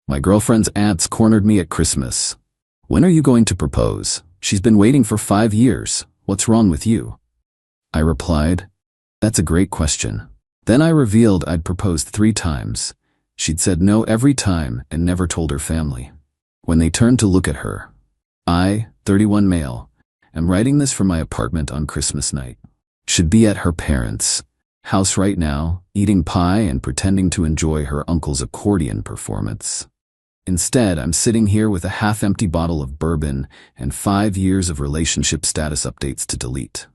My girlfriend's aunts cornered me at Christmas. When are you going to propose? She's been waiting for 5 years. What's wrong with you? I replied, that's a great question. Then I revealed I'd proposed 3 times. She'd said no every time and never told her family. When they turned to look at her, I, 31 male, am writing this from my apartment on Christmas night. Should be at her parents' house right now, eating pie and pretending to enjoy her uncle's accordion performance. Instead, I'm sitting here with a half-empty bottle of bourbon and 5 years of relationship status updates to delete.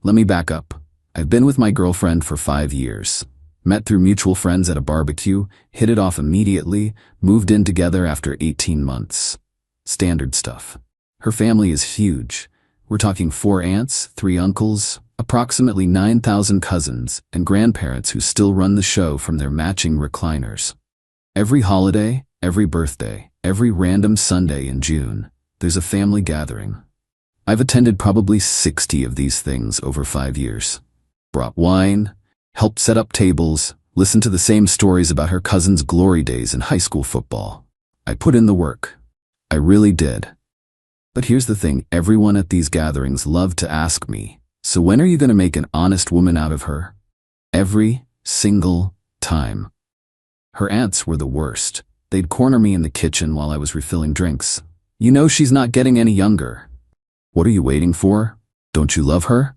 Let me back up. I've been with my girlfriend for 5 years. Met through mutual friends at a barbecue, hit it off immediately, moved in together after 18 months. Standard stuff. Her family is huge. We're talking 4 aunts, 3 uncles, approximately 9,000 cousins, and grandparents who still run the show from their matching recliners. Every holiday, every birthday, every random Sunday in June, there's a family gathering. I've attended probably 60 of these things over 5 years. Brought wine, helped set up tables, listened to the same stories about her cousin's glory days in high school football. I put in the work. I really did. But here's the thing, everyone at these gatherings loved to ask me, so when are you going to make an honest woman out of her? Every single time. Her aunts were the worst. They'd corner me in the kitchen while I was refilling drinks. You know she's not getting any younger. What are you waiting for? Don't you love her?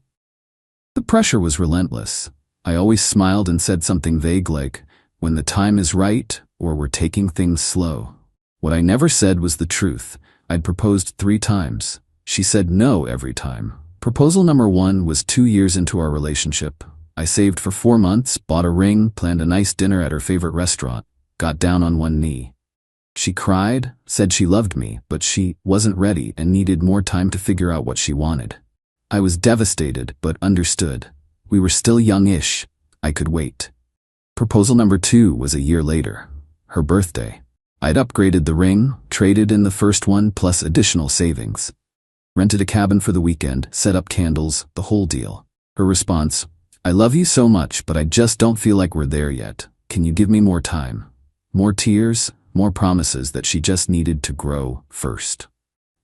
The pressure was relentless. I always smiled and said something vague like, when the time is right, or we're taking things slow. What I never said was the truth. I'd proposed 3 times. She said no every time. Proposal number 1 was 2 years into our relationship. I saved for 4 months, bought a ring, planned a nice dinner at her favorite restaurant, got down on one knee. She cried, said she loved me, but she wasn't ready and needed more time to figure out what she wanted. I was devastated, but understood. We were still young-ish. I could wait. Proposal number 2 was a year later. Her birthday. I'd upgraded the ring, traded in the first one plus additional savings. Rented a cabin for the weekend, set up candles, the whole deal. Her response, I love you so much, but I just don't feel like we're there yet. Can you give me more time? More tears, more promises that she just needed to grow first.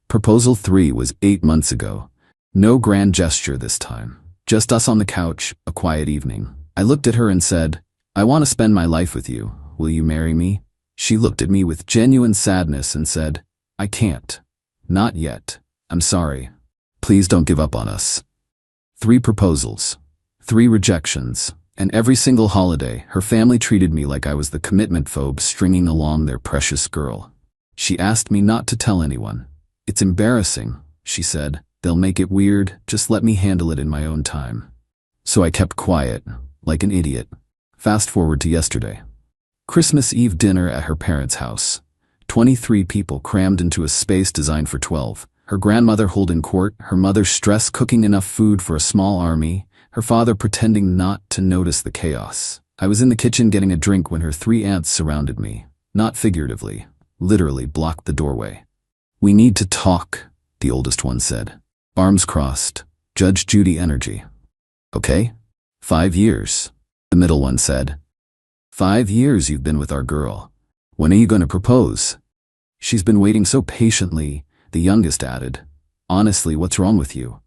Proposal 3 was 8 months ago. No grand gesture this time. Just us on the couch, a quiet evening. I looked at her and said, I want to spend my life with you. Will you marry me? She looked at me with genuine sadness and said, I can't. Not yet. I'm sorry. Please don't give up on us. 3 proposals. 3 rejections. And every single holiday, her family treated me like I was the commitment phobe stringing along their precious girl. She asked me not to tell anyone. It's embarrassing, she said. They'll make it weird, just let me handle it in my own time. So I kept quiet, like an idiot. Fast forward to yesterday. Christmas Eve dinner at her parents' house. 23 people crammed into a space designed for 12. Her grandmother holding court, her mother stress cooking enough food for a small army, her father pretending not to notice the chaos. I was in the kitchen getting a drink when her 3 aunts surrounded me. Not figuratively, literally blocked the doorway. We need to talk, the oldest one said. Arms crossed, Judge Judy energy. Okay? 5 years, the middle one said. 5 years you've been with our girl. When are you going to propose? She's been waiting so patiently, the youngest added. Honestly, what's wrong with you?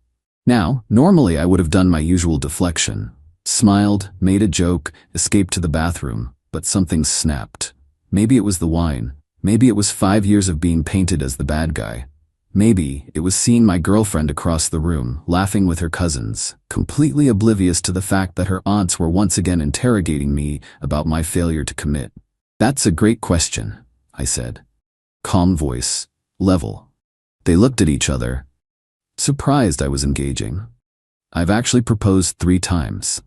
Now, normally I would have done my usual deflection. Smiled, made a joke, escaped to the bathroom, but something snapped. Maybe it was the wine. Maybe it was 5 years of being painted as the bad guy. Maybe it was seeing my girlfriend across the room, laughing with her cousins, completely oblivious to the fact that her aunts were once again interrogating me about my failure to commit. That's a great question, I said. Calm voice, level. They looked at each other, surprised I was engaging. I've actually proposed 3 times.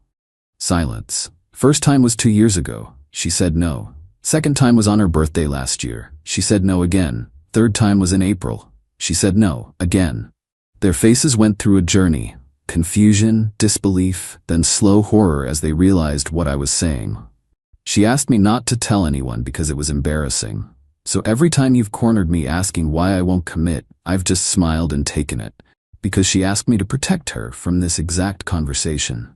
Silence. First time was 2 years ago. She said no. Second time was on her birthday last year. She said no again. Third time was in April. She said no, again. Their faces went through a journey. Confusion, disbelief, then slow horror as they realized what I was saying. She asked me not to tell anyone because it was embarrassing. So every time you've cornered me asking why I won't commit, I've just smiled and taken it. Because she asked me to protect her from this exact conversation.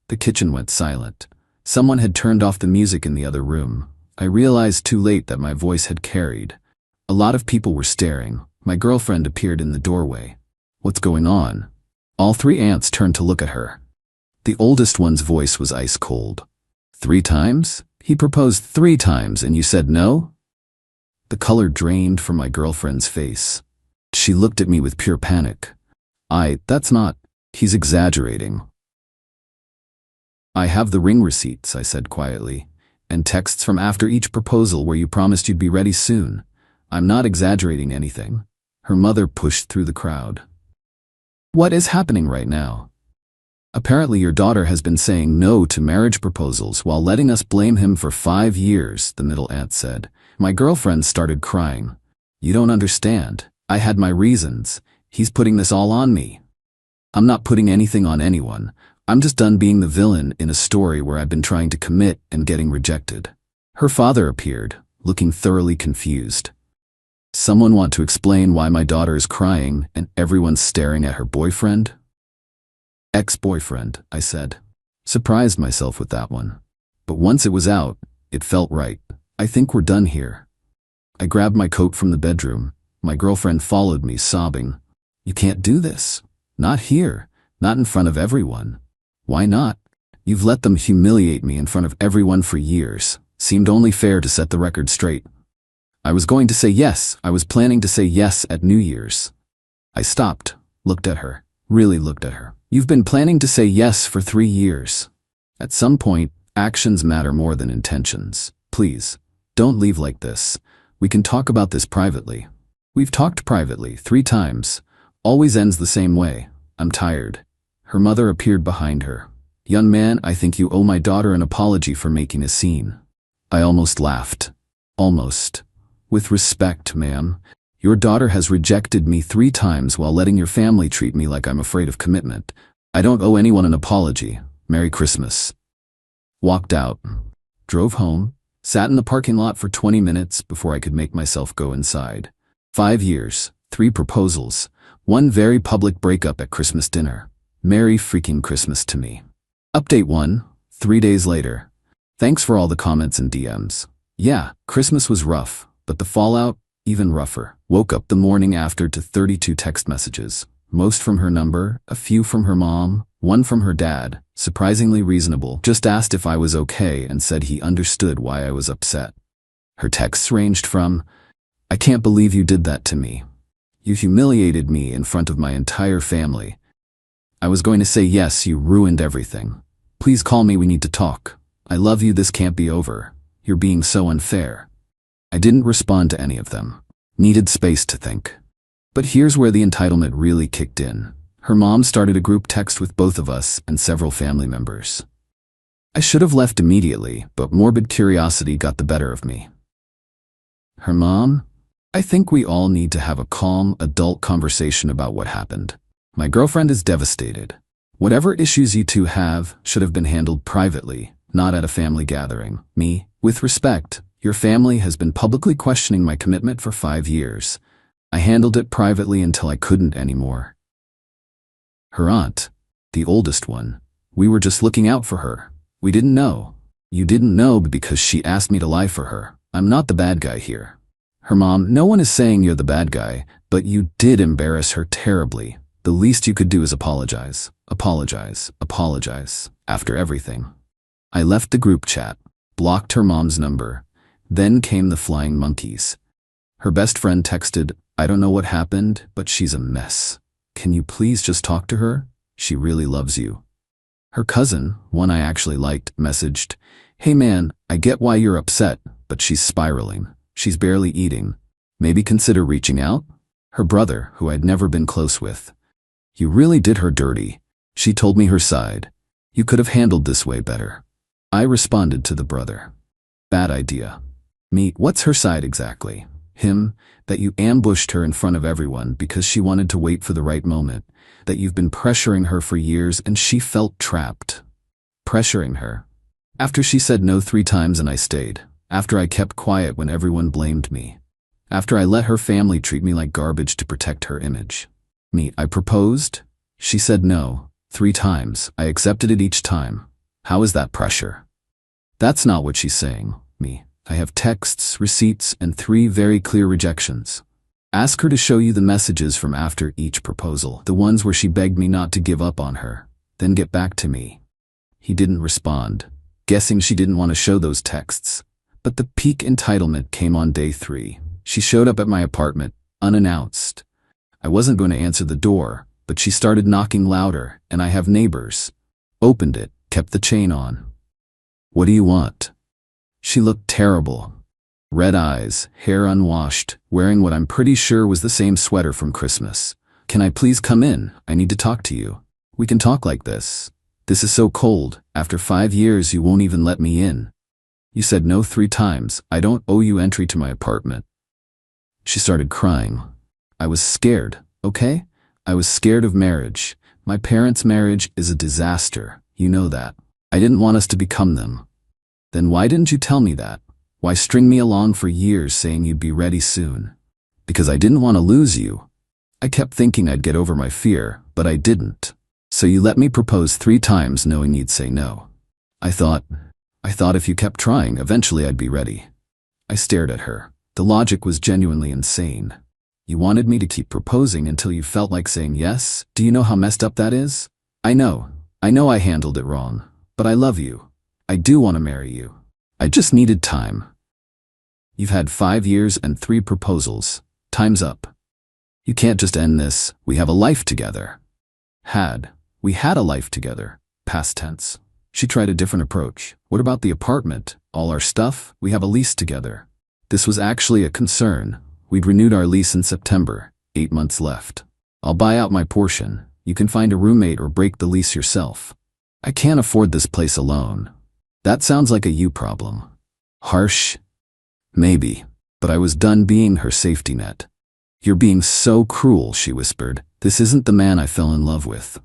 The kitchen went silent. Someone had turned off the music in the other room. I realized too late that my voice had carried. A lot of people were staring. My girlfriend appeared in the doorway. What's going on? All three aunts turned to look at her. The oldest one's voice was ice cold. 3 times? He proposed 3 times and you said no? The color drained from my girlfriend's face. She looked at me with pure panic. That's not. He's exaggerating. I have the ring receipts, I said quietly, and texts from after each proposal where you promised you'd be ready soon. I'm not exaggerating anything. Her mother pushed through the crowd. What is happening right now? Apparently your daughter has been saying no to marriage proposals while letting us blame him for 5 years, the middle aunt said. My girlfriend started crying. You don't understand. I had my reasons. He's putting this all on me. I'm not putting anything on anyone. I'm just done being the villain in a story where I've been trying to commit and getting rejected. Her father appeared, looking thoroughly confused. Someone want to explain why my daughter is crying and everyone's staring at her boyfriend? Ex-boyfriend, I said. Surprised myself with that one. But once it was out, it felt right. I think we're done here. I grabbed my coat from the bedroom. My girlfriend followed me, sobbing. You can't do this. Not here. Not in front of everyone. Why not? You've let them humiliate me in front of everyone for years. Seemed only fair to set the record straight. I was going to say yes. I was planning to say yes at New Year's. I stopped, looked at her, really looked at her. You've been planning to say yes for 3 years. At some point, actions matter more than intentions. Please, don't leave like this. We can talk about this privately. We've talked privately 3 times. Always ends the same way. I'm tired. Her mother appeared behind her. Young man, I think you owe my daughter an apology for making a scene. I almost laughed. Almost. With respect, ma'am. Your daughter has rejected me 3 times while letting your family treat me like I'm afraid of commitment. I don't owe anyone an apology. Merry Christmas. Walked out. Drove home. Sat in the parking lot for 20 minutes before I could make myself go inside. 5 years, 3 proposals, 1 very public breakup at Christmas dinner. Merry freaking Christmas to me. Update 1, 3 days later. Thanks for all the comments and DMs. Yeah, Christmas was rough, but the fallout, even rougher. Woke up the morning after to 32 text messages. Most from her number, a few from her mom, 1 from her dad, surprisingly reasonable. Just asked if I was okay and said he understood why I was upset. Her texts ranged from, I can't believe you did that to me. You humiliated me in front of my entire family. I was going to say yes, you ruined everything. Please call me, we need to talk. I love you, this can't be over. You're being so unfair. I didn't respond to any of them. Needed space to think. But here's where the entitlement really kicked in. Her mom started a group text with both of us and several family members. I should have left immediately, but morbid curiosity got the better of me. Her mom? I think we all need to have a calm, adult conversation about what happened. My girlfriend is devastated. Whatever issues you two have should have been handled privately, not at a family gathering. Me, with respect, your family has been publicly questioning my commitment for 5 years. I handled it privately until I couldn't anymore. Her aunt, the oldest one, we were just looking out for her. We didn't know. You didn't know because she asked me to lie for her. I'm not the bad guy here. Her mom, no one is saying you're the bad guy, but you did embarrass her terribly. The least you could do is apologize. Apologize. Apologize. After everything. I left the group chat, blocked her mom's number. Then came the flying monkeys. Her best friend texted, I don't know what happened, but she's a mess. Can you please just talk to her? She really loves you. Her cousin, one I actually liked, messaged, hey man, I get why you're upset, but she's spiraling. She's barely eating. Maybe consider reaching out? Her brother, who I'd never been close with. You really did her dirty. She told me her side. You could have handled this way better. I responded to the brother. Bad idea. Me, what's her side exactly? Him, that you ambushed her in front of everyone because she wanted to wait for the right moment, that you've been pressuring her for years and she felt trapped. Pressuring her. After she said no 3 times and I stayed. After I kept quiet when everyone blamed me. After I let her family treat me like garbage to protect her image. Me, I proposed. She said no, 3 times. I accepted it each time. How is that pressure? That's not what she's saying. Me, I have texts, receipts, and 3 very clear rejections. Ask her to show you the messages from after each proposal, the ones where she begged me not to give up on her, then get back to me. He didn't respond, guessing she didn't want to show those texts. But the peak entitlement came on day 3. She showed up at my apartment, unannounced. I wasn't going to answer the door, but she started knocking louder, and I have neighbors. Opened it, kept the chain on. "What do you want?" She looked terrible. Red eyes, hair unwashed, wearing what I'm pretty sure was the same sweater from Christmas. "Can I please come in? I need to talk to you. We can talk like this. This is so cold. After 5 years you won't even let me in. You said no 3 times. I don't owe you entry to my apartment." She started crying. I was scared, okay? I was scared of marriage. My parents' marriage is a disaster. You know that. I didn't want us to become them. Then why didn't you tell me that? Why string me along for years saying you'd be ready soon? Because I didn't want to lose you. I kept thinking I'd get over my fear, but I didn't. So you let me propose 3 times knowing you'd say no. I thought if you kept trying, eventually I'd be ready. I stared at her. The logic was genuinely insane. You wanted me to keep proposing until you felt like saying yes? Do you know how messed up that is? I know I handled it wrong, but I love you. I do want to marry you. I just needed time. You've had 5 years and 3 proposals. Time's up. You can't just end this. We have a life together. We had a life together. Past tense. She tried a different approach. What about the apartment? All our stuff? We have a lease together. This was actually a concern. We'd renewed our lease in September. 8 months left. I'll buy out my portion. You can find a roommate or break the lease yourself. I can't afford this place alone. That sounds like a you problem. Harsh? Maybe. But I was done being her safety net. You're being so cruel, she whispered. This isn't the man I fell in love with.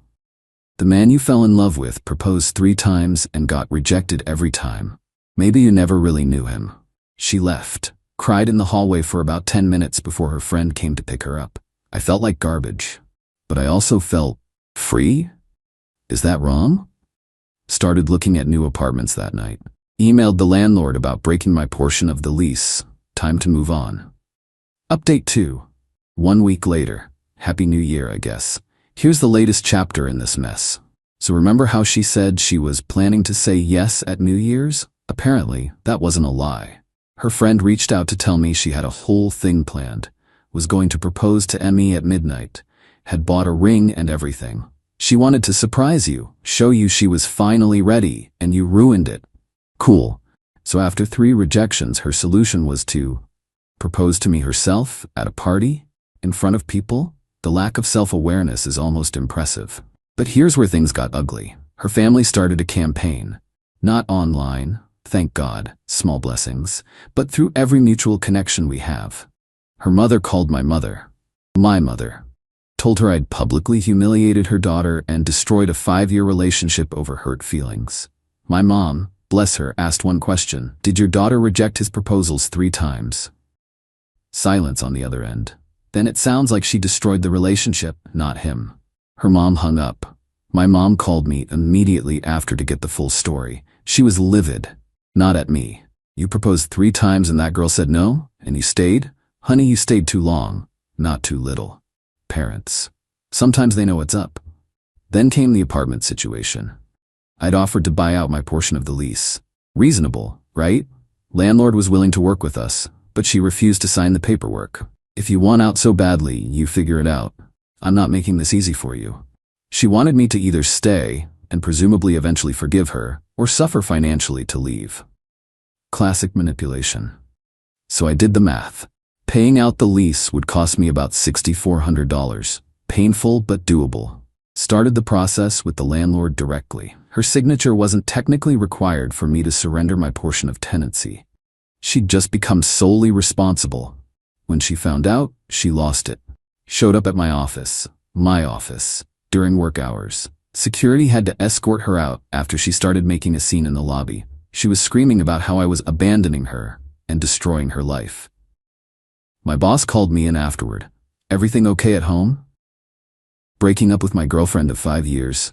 The man you fell in love with proposed 3 times and got rejected every time. Maybe you never really knew him. She left, cried in the hallway for about 10 minutes before her friend came to pick her up. I felt like garbage. But I also felt free? Is that wrong? Started looking at new apartments that night. Emailed the landlord about breaking my portion of the lease. Time to move on. Update 2. 1 week later. Happy New Year, I guess. Here's the latest chapter in this mess. So remember how she said she was planning to say yes at New Year's? Apparently, that wasn't a lie. Her friend reached out to tell me she had a whole thing planned, was going to propose to Emmy at midnight, had bought a ring and everything. She wanted to surprise you, show you she was finally ready, and you ruined it. Cool. So after 3 rejections, her solution was to propose to me herself at a party, in front of people? The lack of self-awareness is almost impressive. But here's where things got ugly. Her family started a campaign. Not online, thank God, small blessings, but through every mutual connection we have. Her mother called my mother. Told her I'd publicly humiliated her daughter and destroyed a 5-year relationship over hurt feelings. My mom, bless her, asked one question. Did your daughter reject his proposals 3 times? Silence on the other end. Then it sounds like she destroyed the relationship, not him. Her mom hung up. My mom called me immediately after to get the full story. She was livid. Not at me. You proposed 3 times and that girl said no? And you stayed? Honey, you stayed too long, not too little. Parents. Sometimes they know what's up. Then came the apartment situation. I'd offered to buy out my portion of the lease. Reasonable, right? Landlord was willing to work with us, but she refused to sign the paperwork. If you want out so badly, you figure it out. I'm not making this easy for you. She wanted me to either stay, and presumably eventually forgive her, or suffer financially to leave. Classic manipulation. So I did the math. Paying out the lease would cost me about $6,400. Painful but doable. Started the process with the landlord directly. Her signature wasn't technically required for me to surrender my portion of tenancy. She'd just become solely responsible. When she found out, she lost it. Showed up at my office, during work hours. Security had to escort her out after she started making a scene in the lobby. She was screaming about how I was abandoning her and destroying her life. My boss called me in afterward. Everything okay at home? Breaking up with my girlfriend of 5 years.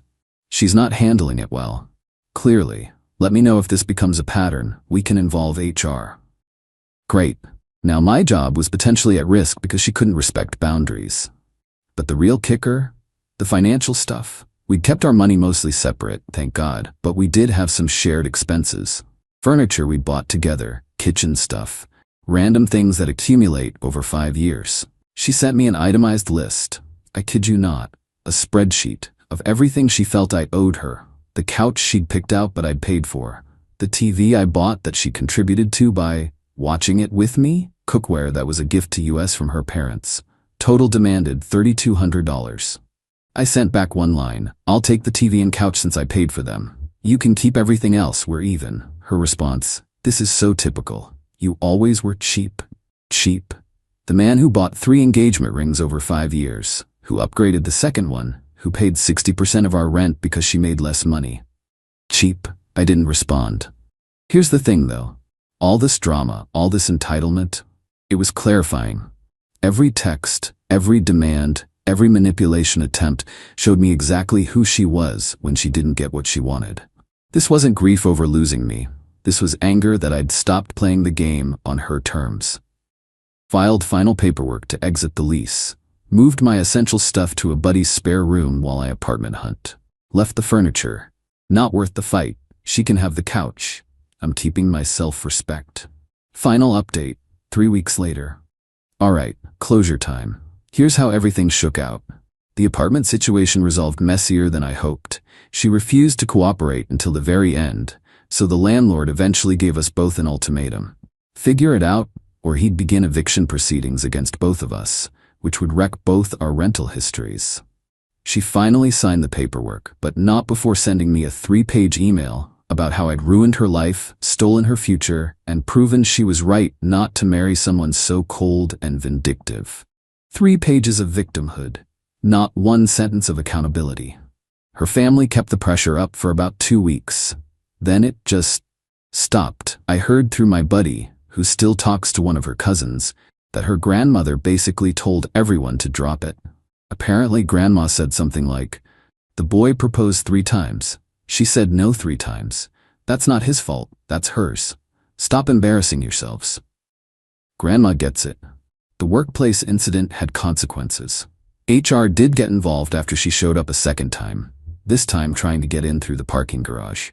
She's not handling it well. Clearly. Let me know if this becomes a pattern. We can involve HR. Great. Now my job was potentially at risk because she couldn't respect boundaries. But the real kicker? The financial stuff. We'd kept our money mostly separate, thank God, but we did have some shared expenses. Furniture we bought together, kitchen stuff, random things that accumulate over 5 years. She sent me an itemized list, I kid you not, a spreadsheet, of everything she felt I owed her. The couch she'd picked out but I'd paid for. The TV I bought that she contributed to by watching it with me. Cookware that was a gift to US from her parents. Total demanded $3,200. I sent back one line, I'll take the TV and couch since I paid for them. You can keep everything else, we're even. Her response, this is so typical. You always were cheap. Cheap. The man who bought 3 engagement rings over 5 years, who upgraded the second one, who paid 60% of our rent because she made less money. Cheap. I didn't respond. Here's the thing though. All this drama, all this entitlement, it was clarifying. Every text, every demand, every manipulation attempt showed me exactly who she was when she didn't get what she wanted. This wasn't grief over losing me. This was anger that I'd stopped playing the game on her terms. Filed final paperwork to exit the lease. Moved my essential stuff to a buddy's spare room while I apartment hunt. Left the furniture. Not worth the fight. She can have the couch. I'm keeping my self-respect. Final update, 3 weeks later. Alright, closure time. Here's how everything shook out. The apartment situation resolved messier than I hoped. She refused to cooperate until the very end, so the landlord eventually gave us both an ultimatum. Figure it out, or he'd begin eviction proceedings against both of us, which would wreck both our rental histories. She finally signed the paperwork, but not before sending me a 3-page email about how I'd ruined her life, stolen her future, and proven she was right not to marry someone so cold and vindictive. 3 pages of victimhood, not 1 sentence of accountability. Her family kept the pressure up for about 2 weeks. Then it just stopped. I heard through my buddy, who still talks to one of her cousins, that her grandmother basically told everyone to drop it. Apparently grandma said something like, the boy proposed 3 times. She said no 3 times. That's not his fault, that's hers. Stop embarrassing yourselves. Grandma gets it. The workplace incident had consequences. HR did get involved after she showed up a second time, this time trying to get in through the parking garage.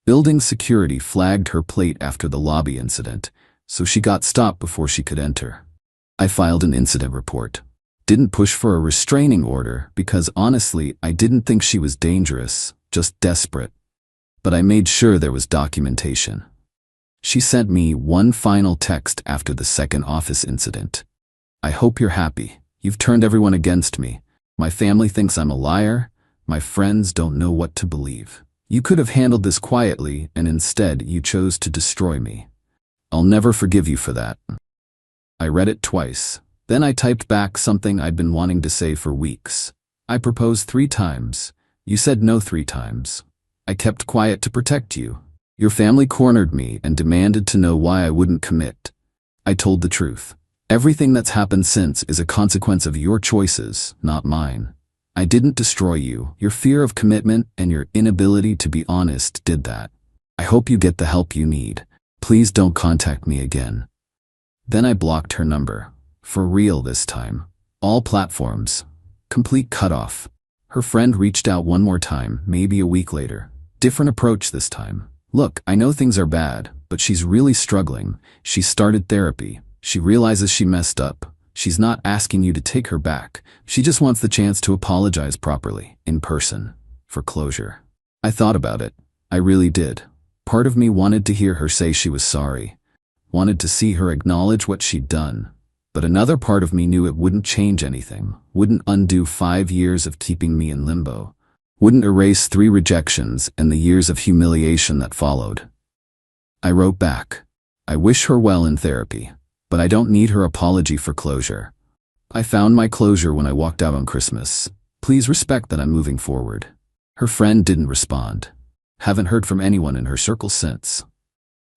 Building security flagged her plate after the lobby incident, so she got stopped before she could enter. I filed an incident report. Didn't push for a restraining order because honestly, I didn't think she was dangerous, just desperate. But I made sure there was documentation. She sent me one final text after the second office incident. I hope you're happy. You've turned everyone against me. My family thinks I'm a liar. My friends don't know what to believe. You could have handled this quietly, and instead you chose to destroy me. I'll never forgive you for that. I read it twice. Then I typed back something I'd been wanting to say for weeks. I proposed 3 times. You said no 3 times. I kept quiet to protect you. Your family cornered me and demanded to know why I wouldn't commit. I told the truth. Everything that's happened since is a consequence of your choices, not mine. I didn't destroy you. Your fear of commitment and your inability to be honest did that. I hope you get the help you need. Please don't contact me again. Then I blocked her number. For real this time. All platforms. Complete cutoff. Her friend reached out one more time, maybe a week later. Different approach this time. Look, I know things are bad, but she's really struggling. She started therapy. She realizes she messed up. She's not asking you to take her back. She just wants the chance to apologize properly, in person, for closure. I thought about it. I really did. Part of me wanted to hear her say she was sorry. Wanted to see her acknowledge what she'd done. But another part of me knew it wouldn't change anything. Wouldn't undo 5 years of keeping me in limbo. Wouldn't erase 3 rejections and the years of humiliation that followed. I wrote back. I wish her well in therapy, but I don't need her apology for closure. I found my closure when I walked out on Christmas. Please respect that I'm moving forward. Her friend didn't respond. Haven't heard from anyone in her circle since.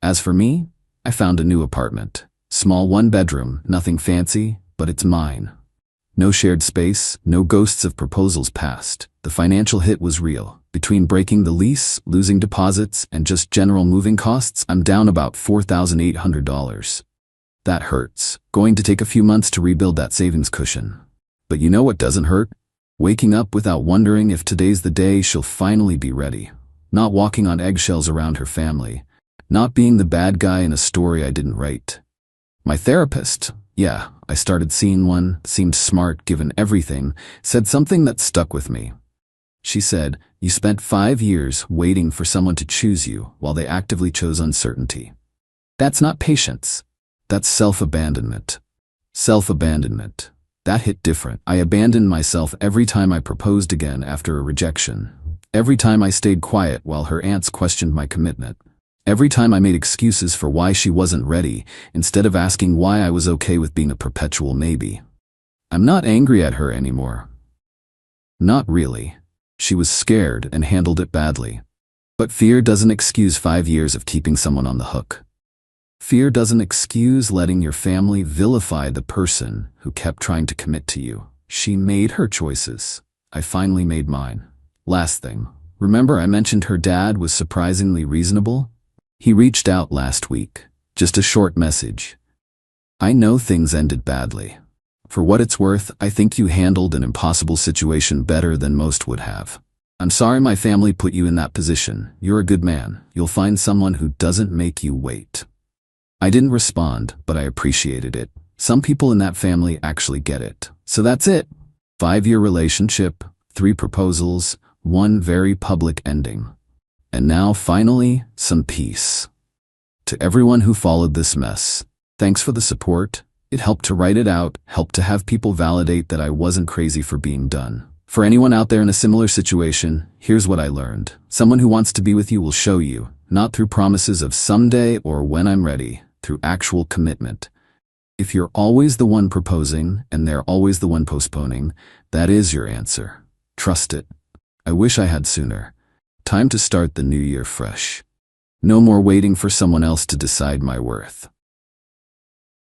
As for me, I found a new apartment. Small 1-bedroom, nothing fancy, but it's mine. No shared space, no ghosts of proposals past. The financial hit was real. Between breaking the lease, losing deposits, and just general moving costs, I'm down about $4,800. That hurts. Going to take a few months to rebuild that savings cushion. But you know what doesn't hurt? Waking up without wondering if today's the day she'll finally be ready. Not walking on eggshells around her family. Not being the bad guy in a story I didn't write. My therapist, yeah, I started seeing one, seemed smart given everything, said something that stuck with me. She said, "You spent 5 years waiting for someone to choose you while they actively chose uncertainty. That's not patience. That's self-abandonment." Self-abandonment. That hit different. I abandoned myself every time I proposed again after a rejection. Every time I stayed quiet while her aunts questioned my commitment. Every time I made excuses for why she wasn't ready, instead of asking why I was okay with being a perpetual maybe. I'm not angry at her anymore. Not really. She was scared and handled it badly. But fear doesn't excuse 5 years of keeping someone on the hook. Fear doesn't excuse letting your family vilify the person who kept trying to commit to you. She made her choices. I finally made mine. Last thing. Remember I mentioned her dad was surprisingly reasonable? He reached out last week. Just a short message. "I know things ended badly. For what it's worth, I think you handled an impossible situation better than most would have. I'm sorry my family put you in that position. You're a good man. You'll find someone who doesn't make you wait." I didn't respond, but I appreciated it. Some people in that family actually get it. So that's it. 5-year relationship, 3 proposals, 1 very public ending. And now, finally, some peace. To everyone who followed this mess, thanks for the support. It helped to write it out, helped to have people validate that I wasn't crazy for being done. For anyone out there in a similar situation, here's what I learned. Someone who wants to be with you will show you, not through promises of someday or when I'm ready, through actual commitment. If you're always the one proposing and they're always the one postponing, that is your answer. Trust it. I wish I had sooner. Time to start the new year fresh. No more waiting for someone else to decide my worth.